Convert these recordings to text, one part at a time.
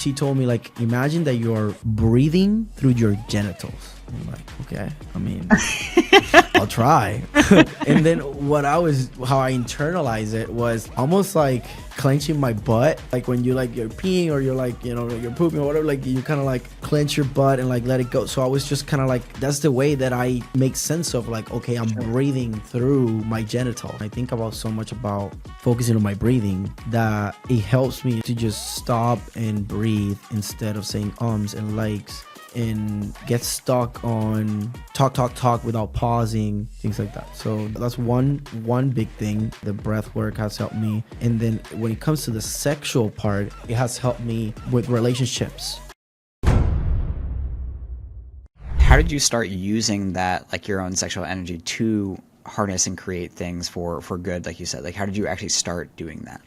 she told me, like, imagine that you're breathing through your genitals. I'm like, okay, I mean, I'll try. And then how I internalized it was almost like clenching my butt. Like when you're peeing or you're like, you're pooping or whatever, like you kind of like clench your butt and like let it go. So I was just kind of like, that's the way that I make sense of like, okay, I'm breathing through my genital. I think about so much about focusing on my breathing that it helps me to just stop and breathe instead of saying ums and likes, and get stuck on talk without pausing, things like that. So that's one big thing. The breath work has helped me. And then when it comes to the sexual part, it has helped me with relationships. How did you start using that, like your own sexual energy, to harness and create things for good, like you said? Like, how did you actually start doing that?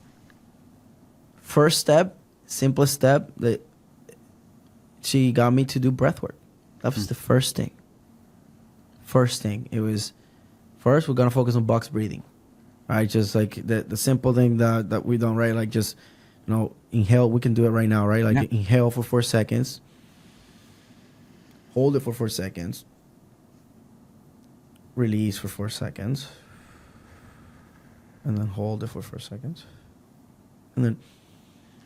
First step, simplest step, that she got me to do breath work. That was the first thing. It was, first we're gonna focus on box breathing, right? Just like the simple thing that we don't, right? Like just, inhale. We can do it right now, right? Like inhale for 4 seconds, hold it for 4 seconds, release for 4 seconds, and then hold it for 4 seconds, and then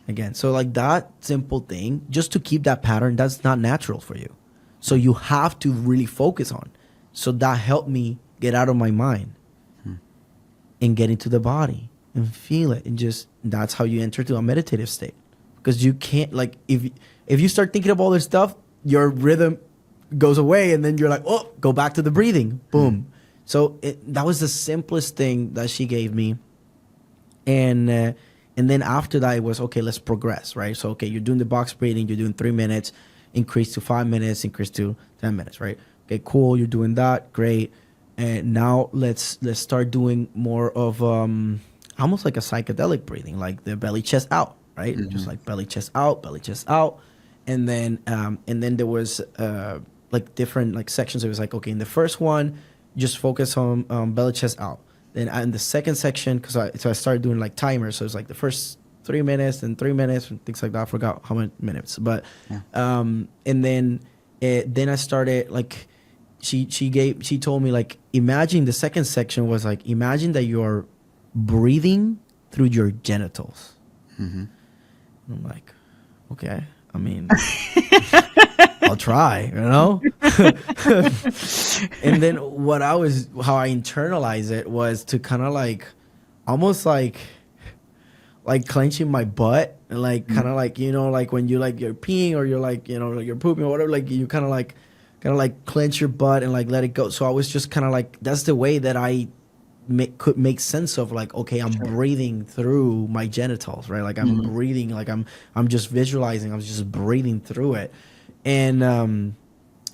again. So like that simple thing, just to keep that pattern, that's not natural for you. So you have to really focus on. So that helped me get out of my mind and get into the body and feel it. And just, that's how you enter to a meditative state. Because you can't, like, if you start thinking of all this stuff, your rhythm goes away and then you're like, oh, go back to the breathing. Boom. So that was the simplest thing that she gave me. And then after that, it was, okay, let's progress, right? So, okay, you're doing the box breathing, you're doing 3 minutes, increase to 5 minutes, increase to 10 minutes, right? Okay, cool, you're doing that, great. And now let's start doing more of almost like a psychedelic breathing, like the belly chest out, right? Just like belly chest out, and then there was like different like sections. It was like, okay, in the first one, just focus on belly chest out. Then in the second section, because I started doing like timers, so it's like the first 3 minutes and 3 minutes and things like that. I forgot how many minutes, but and then I started like she told me, like, imagine the second section was like, imagine that you're breathing through your genitals. I'm like, okay, I mean, I'll try, And then how I internalized it was to kind of like, almost like clenching my butt, and like kind of like, like when you're peeing or you're like, you're pooping or whatever, like you kind of like clench your butt and like let it go. So I was just kind of like, that's the way that I could make sense of like, okay, I'm breathing through my genitals, right? Like I'm breathing, like I'm just visualizing, I'm just breathing through it. And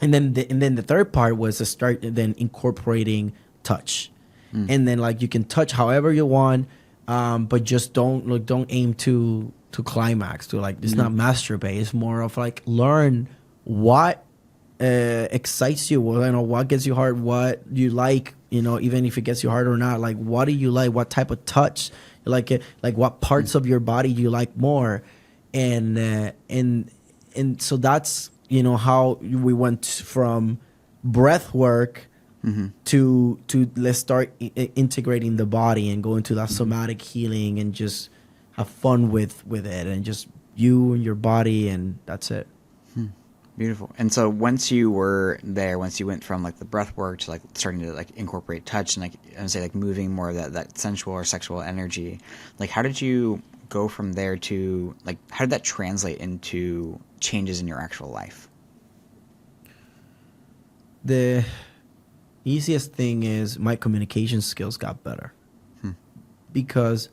then the third part was to start then incorporating touch. And then like you can touch however you want, but just don't aim to climax, to like, it's not masturbate. It's more of like, learn what excites you, what gets you hard, what you like, even if it gets you hard or not, like what do you like, what type of touch you like, it, like what parts of your body do you like more, and so that's how we went from breath work to let's start integrating the body and go into that somatic healing and just have fun with it, and just you and your body, and that's it. Beautiful. And so once you were there, once you went from like the breath work to like starting to like incorporate touch and like, and say like moving more of that sensual or sexual energy, like how did you go from there to like, how did that translate into changes in your actual life? The easiest thing is my communication skills got better because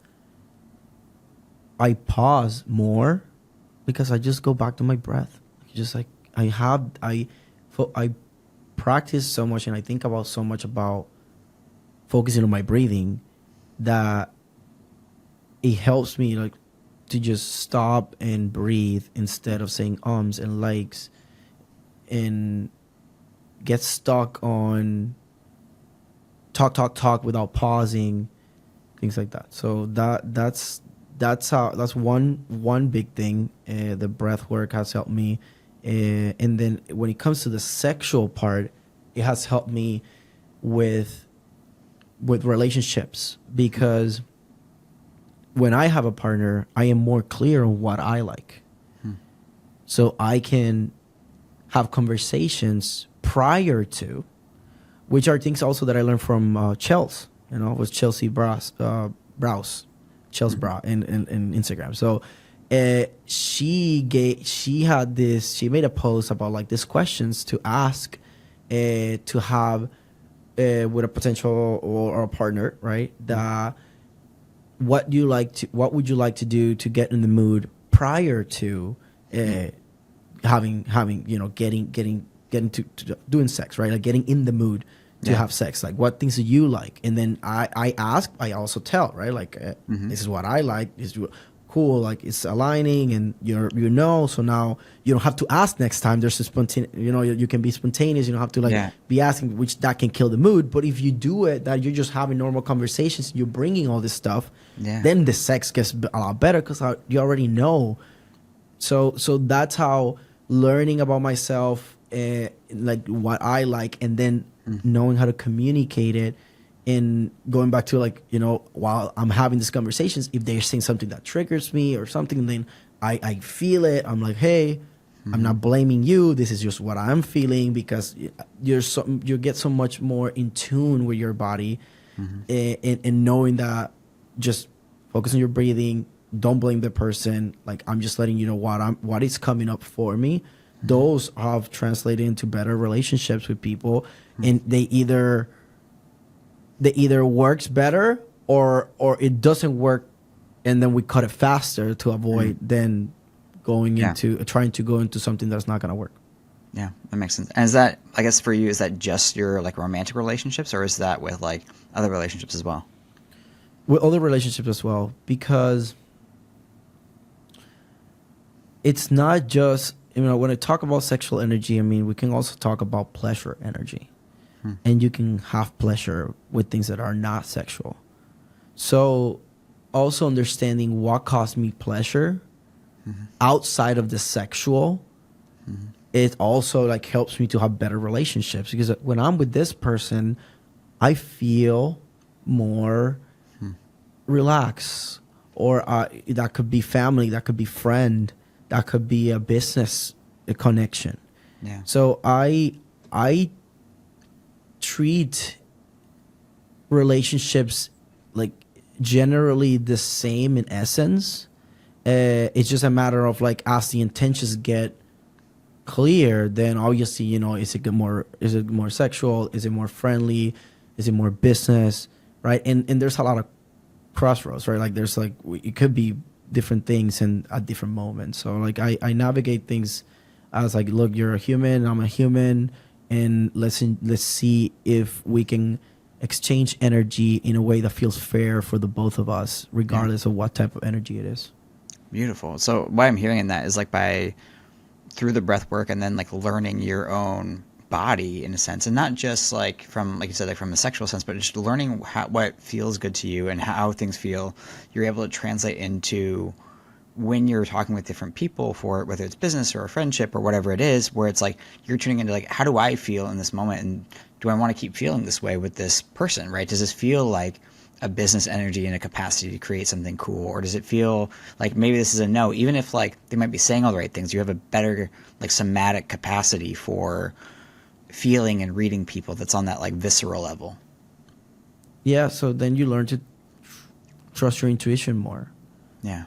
I pause more, because I just go back to my breath. Just like I practice so much, and I think about so much about focusing on my breathing, that it helps me like to just stop and breathe instead of saying ums and likes, and get stuck on talk without pausing, things like that. So that's that's one big thing. The breath work has helped me, and then when it comes to the sexual part, it has helped me with relationships, because when I have a partner, I am more clear on what I like, so I can have conversations prior to, which are things also that I learned from Chelsea. You know, it was Chelsea Browse, Chelsea Bra in Instagram. So she made a post about like these questions to ask, to have with a potential or a partner, right? What would you like to do to get in the mood prior to having getting to doing sex, right? Like getting in the mood to have sex. Like, what things do you like? And then I ask, I also tell, right? Like, this is what I like. This is cool. Like, it's aligning, and so now you don't have to ask next time. There's a spontaneous, you can be spontaneous. You don't have to be asking, which that can kill the mood. But if you do it, that you're just having normal conversations, you're bringing all this stuff, then the sex gets a lot better, because you already know. So that's how learning about myself, like what I like, and then knowing how to communicate it, and going back to while I'm having these conversations, if they're saying something that triggers me or something, then I feel it. I'm like, hey, I'm not blaming you. This is just what I'm feeling, because you get so much more in tune with your body, and knowing that, just focus on your breathing. Don't blame the person. Like, I'm just letting you know what is coming up for me. Those have translated into better relationships with people, and they either works better or it doesn't work, and then we cut it faster to avoid then going into trying to go into something that's not going to work. Yeah, that makes sense. And is that, I guess for you, is that just your like romantic relationships, or is that with like other relationships as well? With other relationships as well, because it's not just, when I talk about sexual energy, I mean, we can also talk about pleasure energy. And you can have pleasure with things that are not sexual. So also understanding what caused me pleasure outside of the sexual, it also like helps me to have better relationships, because when I'm with this person, I feel more relaxed. Or that could be family, that could be friend, that could be a business connection. Yeah. So I treat relationships like generally the same in essence. It's just a matter of like, as the intentions get clear, then obviously, is it more sexual? Is it more friendly? Is it more business? Right? And there's a lot of crossroads, right? Like there's like, it could be different things and at different moments. So like I navigate things as like, look, you're a human, I'm a human, and let's see if we can exchange energy in a way that feels fair for the both of us, regardless of what type of energy it is. Beautiful. So what I'm hearing in that is like through the breath work, and then like learning your own body in a sense, and not just like from, like you said, like from a sexual sense, but just learning what feels good to you and how things feel, you're able to translate into when you're talking with different people, for whether it's business or a friendship or whatever it is, where it's like you're tuning into like, how do I feel in this moment, and do I want to keep feeling this way with this person, right? Does this feel like a business energy and a capacity to create something cool, or does it feel like maybe this is a no, even if like they might be saying all the right things, you have a better like somatic capacity for feeling and reading people that's on that like visceral level. Yeah, so then you learn to trust your intuition more. Yeah.